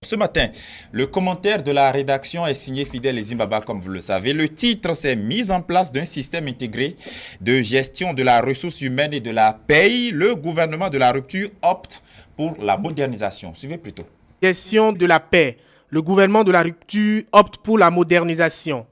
Ce matin, le commentaire de la rédaction est signé Fidèle Ezimbaba, comme vous le savez. Le titre, c'est « Mise en place d'un système intégré de gestion de la ressource humaine et de la paye. Le gouvernement de la rupture opte pour la modernisation ». Suivez plutôt. Gestion de la paix. Le gouvernement de la rupture opte pour la modernisation.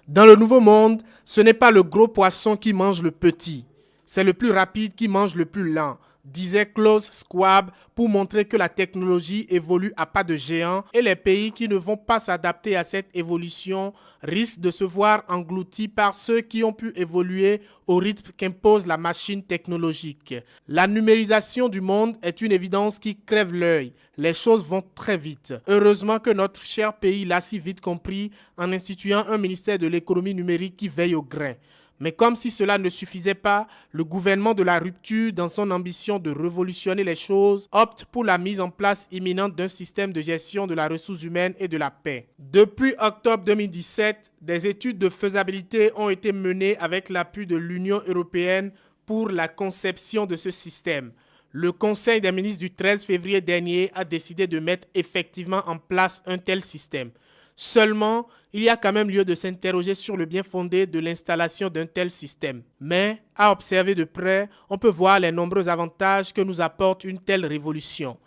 Dans le nouveau monde, ce n'est pas le gros poisson qui mange le petit. C'est le plus rapide qui mange le plus lent, disait Klaus Schwab pour montrer que la technologie évolue à pas de géant et les pays qui ne vont pas s'adapter à cette évolution risquent de se voir engloutis par ceux qui ont pu évoluer au rythme qu'impose la machine technologique. La numérisation du monde est une évidence qui crève l'œil. Les choses vont très vite. Heureusement que notre cher pays l'a si vite compris en instituant un ministère de l'économie numérique qui veille au grain. Mais comme si cela ne suffisait pas, le gouvernement de la rupture, dans son ambition de révolutionner les choses, opte pour la mise en place imminente d'un système de gestion de la ressource humaine et de la paix. Depuis octobre 2017, des études de faisabilité ont été menées avec l'appui de l'Union européenne pour la conception de ce système. Le Conseil des ministres du 13 février dernier a décidé de mettre effectivement en place un tel système. Seulement, il y a quand même lieu de s'interroger sur le bien fondé de l'installation d'un tel système. Mais, à observer de près, on peut voir les nombreux avantages que nous apporte une telle révolution.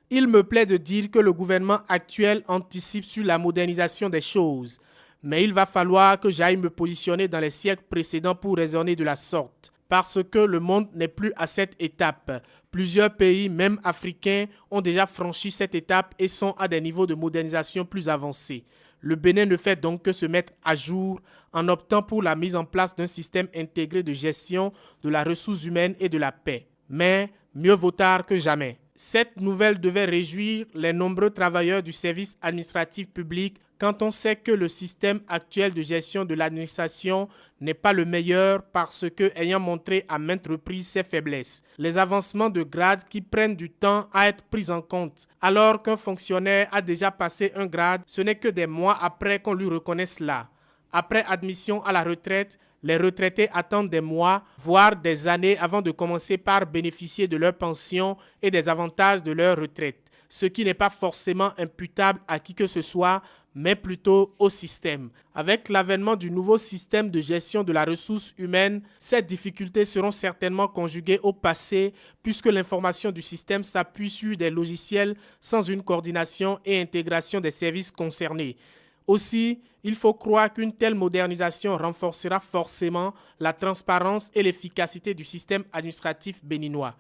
Il me plaît de dire que le gouvernement actuel anticipe sur la modernisation des choses. Mais il va falloir que j'aille me positionner dans les siècles précédents pour raisonner de la sorte. Parce que le monde n'est plus à cette étape. Plusieurs pays, même africains, ont déjà franchi cette étape et sont à des niveaux de modernisation plus avancés. Le Bénin ne fait donc que se mettre à jour en optant pour la mise en place d'un système intégré de gestion de la ressource humaine et de la paix. Mais mieux vaut tard que jamais. Cette nouvelle devait réjouir les nombreux travailleurs du service administratif public quand on sait que le système actuel de gestion de l'administration n'est pas le meilleur parce que, ayant montré à maintes reprises ses faiblesses, les avancements de grade qui prennent du temps à être pris en compte, alors qu'un fonctionnaire a déjà passé un grade, ce n'est que des mois après qu'on lui reconnaisse là. Après admission à la retraite, les retraités attendent des mois, voire des années avant de commencer par bénéficier de leur pension et des avantages de leur retraite, ce qui n'est pas forcément imputable à qui que ce soit, mais plutôt au système. Avec l'avènement du nouveau système de gestion de la ressource humaine, ces difficultés seront certainement conjuguées au passé puisque l'information du système s'appuie sur des logiciels sans une coordination et intégration des services concernés. Aussi, il faut croire qu'une telle modernisation renforcera forcément la transparence et l'efficacité du système administratif béninois.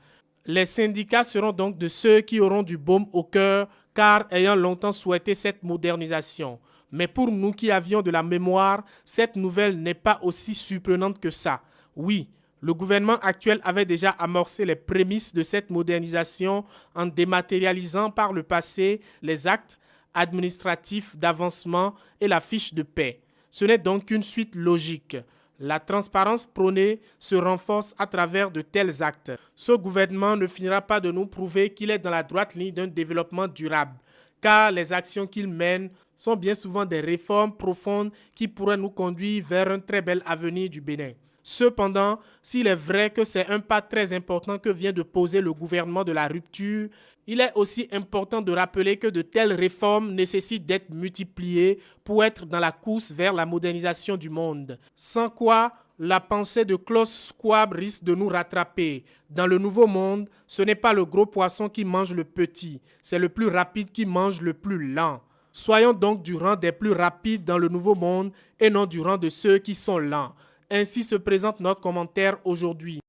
Les syndicats seront donc de ceux qui auront du baume au cœur car ayant longtemps souhaité cette modernisation. Mais pour nous qui avions de la mémoire, cette nouvelle n'est pas aussi surprenante que ça. Oui, le gouvernement actuel avait déjà amorcé les prémices de cette modernisation en dématérialisant par le passé les actes administratifs d'avancement et la fiche de paie. Ce n'est donc qu'une suite logique. La transparence prônée se renforce à travers de tels actes. Ce gouvernement ne finira pas de nous prouver qu'il est dans la droite ligne d'un développement durable, car les actions qu'il mène sont bien souvent des réformes profondes qui pourraient nous conduire vers un très bel avenir du Bénin. Cependant, s'il est vrai que c'est un pas très important que vient de poser le gouvernement de la rupture, il est aussi important de rappeler que de telles réformes nécessitent d'être multipliées pour être dans la course vers la modernisation du monde. Sans quoi, la pensée de Klaus Schwab risque de nous rattraper. Dans le nouveau monde, ce n'est pas le gros poisson qui mange le petit, c'est le plus rapide qui mange le plus lent. Soyons donc du rang des plus rapides dans le nouveau monde et non du rang de ceux qui sont lents. Ainsi se présente notre commentaire aujourd'hui.